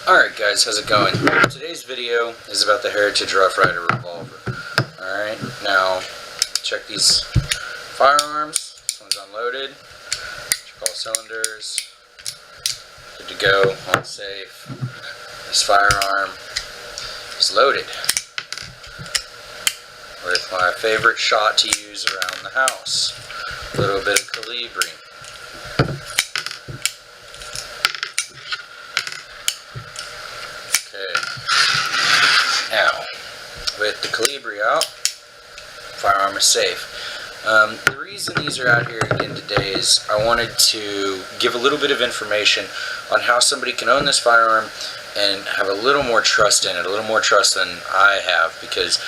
Alright guys, how's it going? Today's video is about the Heritage Rough Rider Revolver. Alright, now check these firearms. This one's unloaded. Check all cylinders. Good to go, on safe. This firearm is loaded with my favorite shot to use around the house. A little bit of Calibri. Now, with the Calibri out, firearm is safe. The reason these are out here again today is I wanted to give a little bit of information on how somebody can own this firearm and have a little more trust in it, a little more trust than I have, because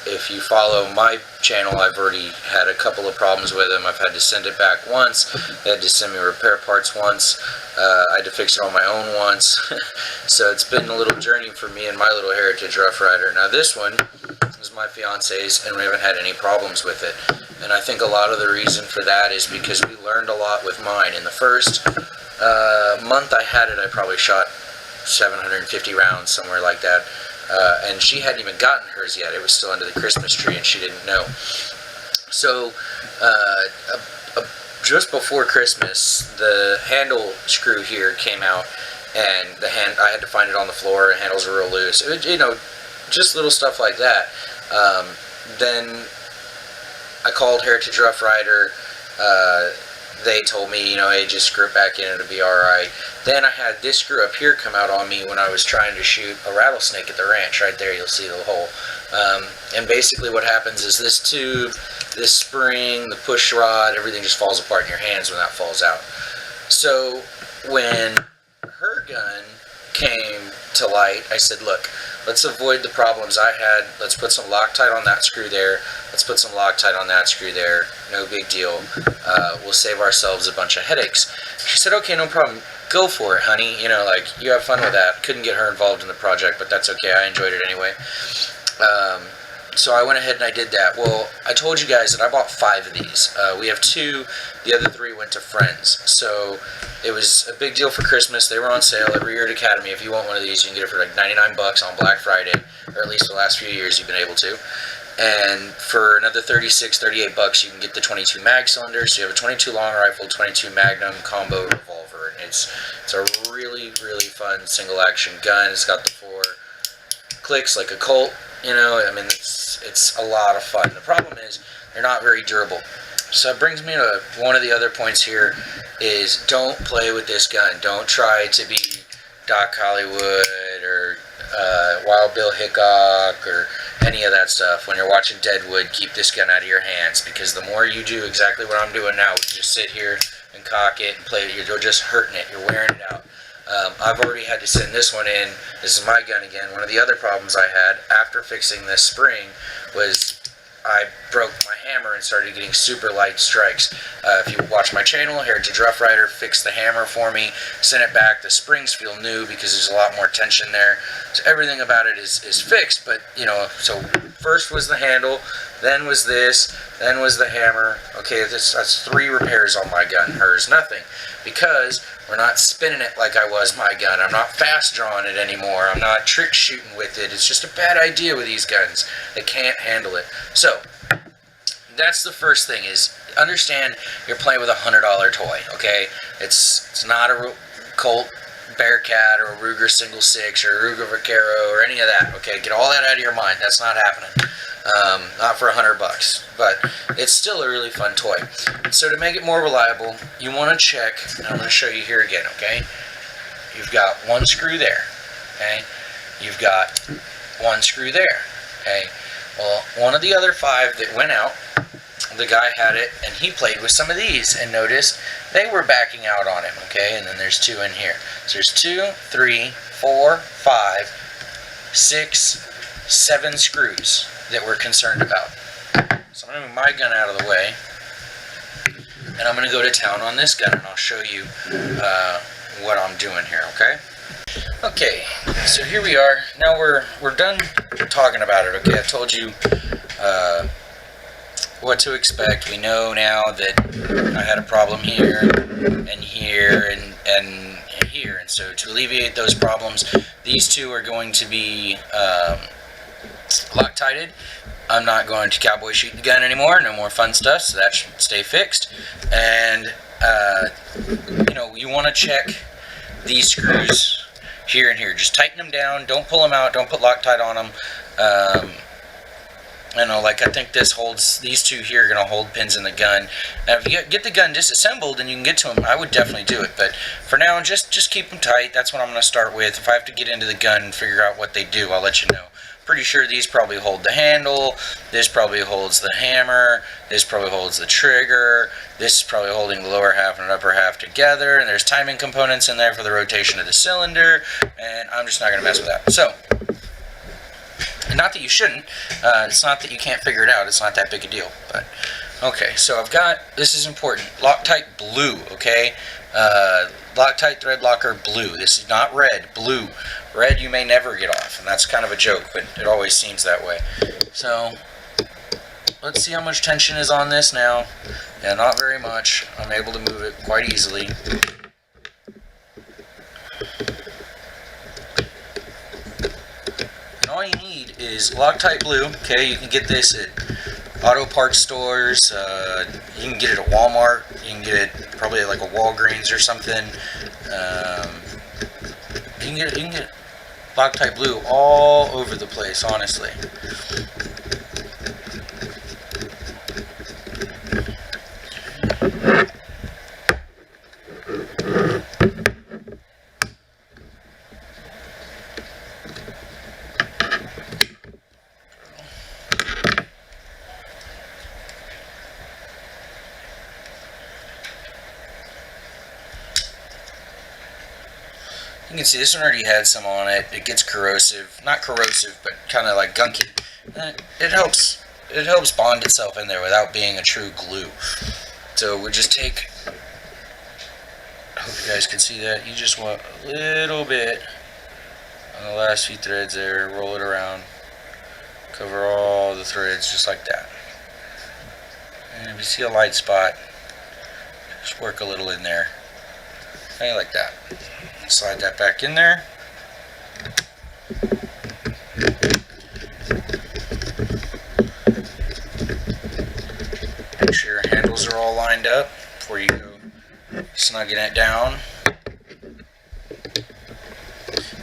if you follow my channel, I've already had a couple of problems with them. I've had to send it back once, they had to send me repair parts once, I had to fix it on my own once. So it's been a little journey for me and my little Heritage Rough Rider. Now this one is my fiance's and we haven't had any problems with it. And I think a lot of the reason for that is because we learned a lot with mine. In the first month I had it, I probably shot 750 rounds, somewhere like that. And she hadn't even gotten hers yet. It was still under the Christmas tree and she didn't know. So just before Christmas, the handle screw here came out, and I had to find it on the floor. The handles were real loose. It, you know, just little stuff like that. Then I called Heritage Rough Rider. They told me, you know, hey, just screw it back in, it'll be alright. Then I had this screw up here come out on me when I was trying to shoot a rattlesnake at the ranch. Right there, you'll see the hole. And basically what happens is this tube, this spring, the push rod, everything just falls apart in your hands when that falls out. So when her gun came to light, I said, look, let's avoid the problems I had. Let's put some Loctite on that screw there. Let's put some Loctite on that screw there. No big deal. We'll save ourselves a bunch of headaches. She said, okay, no problem. Go for it, honey. You know, like, you have fun with that. Couldn't get her involved in the project, but that's okay. I enjoyed it anyway. So I went ahead and I did that. Well, I told you guys that I bought 5 of these. We have 2. The other 3 went to friends. So it was a big deal for Christmas. They were on sale every year at Academy. If you want one of these, you can get it for like 99 bucks on Black Friday, or at least the last few years you've been able to. And for another 36, 38 bucks, you can get the 22 mag cylinder. So you have a 22 long rifle, 22 Magnum combo revolver. It's a really, really fun single action gun. It's got the 4 clicks like a Colt. You know, I mean, it's a lot of fun. The problem is they're not very durable. So it brings me to one of the other points here is don't play with this gun. Don't try to be Doc Hollywood or Wild Bill Hickok or any of that stuff. When you're watching Deadwood, keep this gun out of your hands, because the more you do exactly what I'm doing now, just sit here and cock it and play it, you're just hurting it. You're wearing it out. I've already had to send this one in. This is my gun again. One of the other problems I had after fixing this spring was I broke my hammer and started getting super light strikes. If you watch my channel, Heritage Rough Rider fixed the hammer for me, sent it back. The springs feel new because there's a lot more tension there. So everything about it is fixed, but, you know, so first was the handle, then was this, then was the hammer. Okay, that's 3 repairs on my gun. Hers, nothing. Because we're not spinning it like I was my gun. I'm not fast drawing it anymore. I'm not trick shooting with it. It's just a bad idea with these guns. They can't handle it. So that's the first thing, is understand you're playing with a $100 toy, okay? It's not a Colt Bearcat or a Ruger Single 6 or a Ruger Vaquero or any of that, okay? Get all that out of your mind. That's not happening. Not for $100 bucks, but it's still a really fun toy. So to make it more reliable, you want to check, and I'm going to show you here again, okay? You've got 1 screw there, okay? You've got 1 screw there, okay? Well, one of the other 5 that went out, the guy had it, and he played with some of these, and noticed they were backing out on him, okay? And then there's 2 in here. So there's 2, 3, 4, 5, 6, 7 screws that we're concerned about. So I'm going to move my gun out of the way, and I'm going to go to town on this gun, and I'll show you what I'm doing here, okay? Okay, so here we are. Now we're done talking about it, okay? I told you what to expect. We know now that I had a problem here and here and here. And so to alleviate those problems, these two are going to be Loctited. I'm not going to cowboy shoot the gun anymore. No more fun stuff, so that should stay fixed. And you want to check these screws here and here. Just tighten them down. Don't pull them out. Don't put Loctite on them. I think this holds, these two here are going to hold pins in the gun. Now, if you get the gun disassembled and you can get to them, I would definitely do it. But for now, just keep them tight. That's what I'm going to start with. If I have to get into the gun and figure out what they do, I'll let you know. Pretty sure these probably hold the handle. This probably holds the hammer. This probably holds the trigger. This is probably holding the lower half and upper half together. And there's timing components in there for the rotation of the cylinder. And I'm just not going to mess with that. So, not that you shouldn't. It's not that you can't figure it out. It's not that big a deal. But okay, so I've got, this is important, Loctite blue, okay? Loctite thread locker blue. This is not red, blue. Red you may never get off, and that's kind of a joke, but it always seems that way. So, let's see how much tension is on this now. Yeah, not very much. I'm able to move it quite easily. And all you need is Loctite blue. Okay, you can get this at auto parts stores. You can get it at Walmart. You can get it probably at like a Walgreens or something. You can get Loctite blue all over the place, honestly. You can see this one already had some on it. It gets corrosive. Not corrosive, but kind of like gunky. It helps bond itself in there without being a true glue. So we just take, I hope you guys can see that. You just want a little bit on the last few threads there. Roll it around. Cover all the threads just like that. And if you see a light spot, just work a little in there. Kind of like that. Slide that back in there. Make sure your handles are all lined up before you go snugging it down.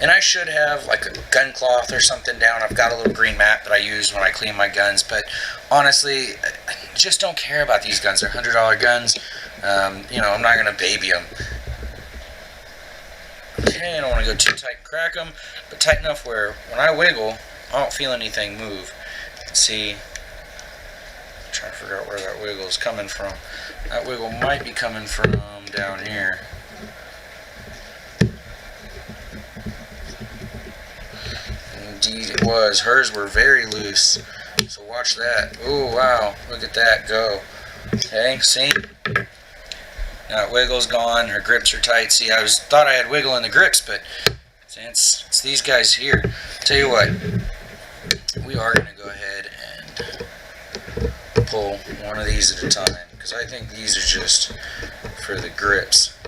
And I should have like a gun cloth or something down. I've got a little green mat that I use when I clean my guns, but honestly, just don't care about these guns. They're $100 guns. I'm not going to baby them. Okay, I don't want to go too tight and crack them, but tight enough where when I wiggle, I don't feel anything move. You can see, I'm trying to figure out where that wiggle is coming from. That wiggle might be coming from down here. Indeed it was. Hers were very loose. So watch that. Oh wow, look at that go. Okay, see? Now that wiggle's gone, her grips are tight. See, I thought I had wiggle in the grips, but it's these guys here. Tell you what, we are going to go ahead and pull one of these at a time, because I think these are just for the grips.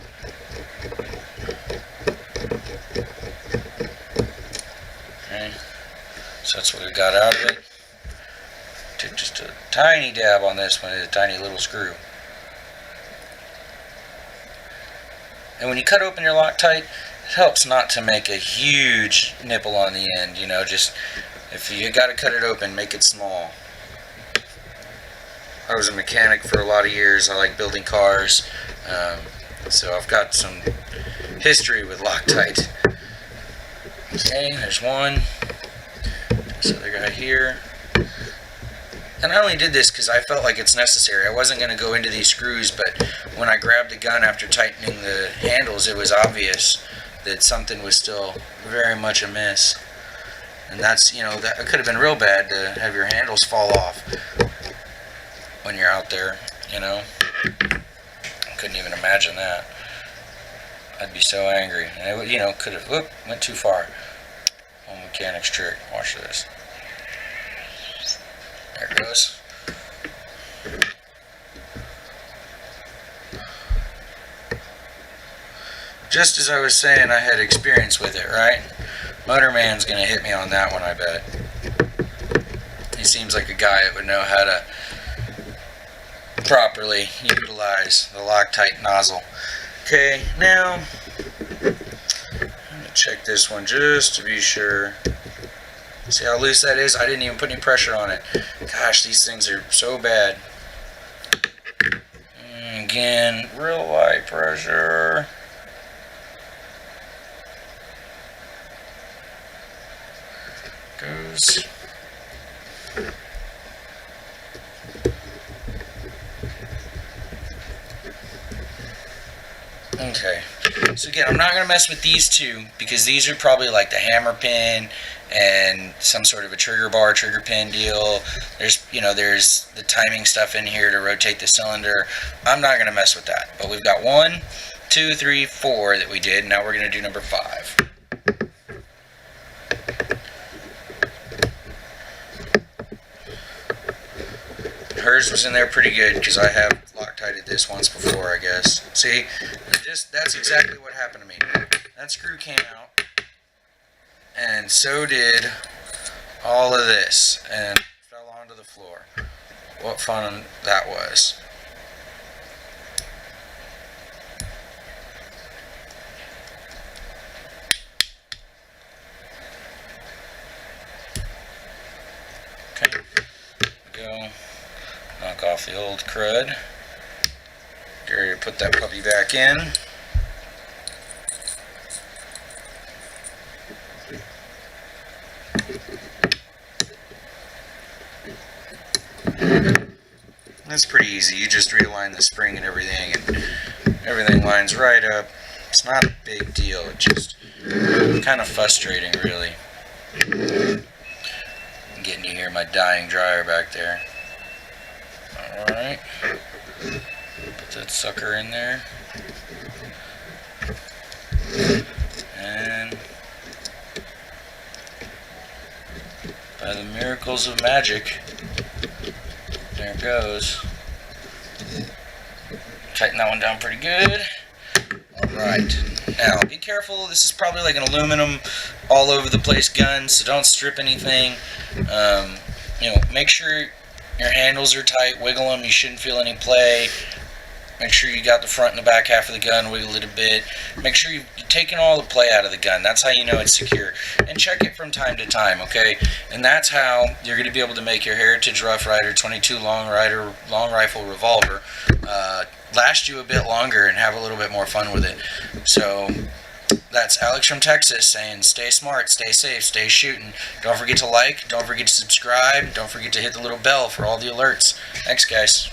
Okay, so that's what we got out of it. Took just a tiny dab on this one, a tiny little screw. And when you cut open your Loctite, it helps not to make a huge nipple on the end, just if you got to cut it open, make it small. I was a mechanic for a lot of years. I like building cars, so I've got some history with Loctite. Okay, there's one. This other guy here. And I only did this because I felt like it's necessary. I wasn't going to go into these screws, but when I grabbed the gun after tightening the handles, it was obvious that something was still very much amiss. And that's, that could have been real bad to have your handles fall off when you're out there, I couldn't even imagine that. I'd be so angry. And it, could have, went too far. Old mechanic's trick. Watch this. There it goes. just as I was saying, I had experience with it, right? Motorman's gonna hit me on that one, I bet. He seems like a guy that would know how to properly utilize the Loctite nozzle. Okay, now I'm gonna check this one just to be sure. See how loose that is? I didn't even put any pressure on it. Gosh, these things are so bad. And again, real light pressure. Goes. Okay, so again, I'm not going to mess with these two because these are probably like the hammer pin and some sort of a trigger bar, trigger pin deal. There's, there's the timing stuff in here to rotate the cylinder. I'm not going to mess with that. But we've got 1, 2, 3, 4 that we did. Now we're going to do number 5. Hers was in there pretty good because I have Loctited this once before, I guess. See, that's exactly what happened to me. That screw came out, and so did all of this, and fell onto the floor. What fun that was. Okay, go. Knock off the old crud. Get ready to put that puppy back in. That's pretty easy. You just realign the spring and everything lines right up. It's not a big deal. It's just kind of frustrating, really. I'm getting you hear my dying dryer back there. Alright, put that sucker in there, and by the miracles of magic, there it goes. Tighten that one down pretty good. Alright, now be careful, this is probably like an aluminum all over the place gun, so don't strip anything. Make sure your handles are tight, wiggle them, you shouldn't feel any play. Make sure you got the front and the back half of the gun, wiggle it a bit. Make sure you've taken all the play out of the gun. That's how you know it's secure. And check it from time to time, okay? And that's how you're going to be able to make your Heritage Rough Rider 22 long rifle revolver last you a bit longer and have a little bit more fun with it. So that's Alex from Texas saying stay smart, stay safe, stay shooting. Don't forget to like, don't forget to subscribe, don't forget to hit the little bell for all the alerts. Thanks, guys.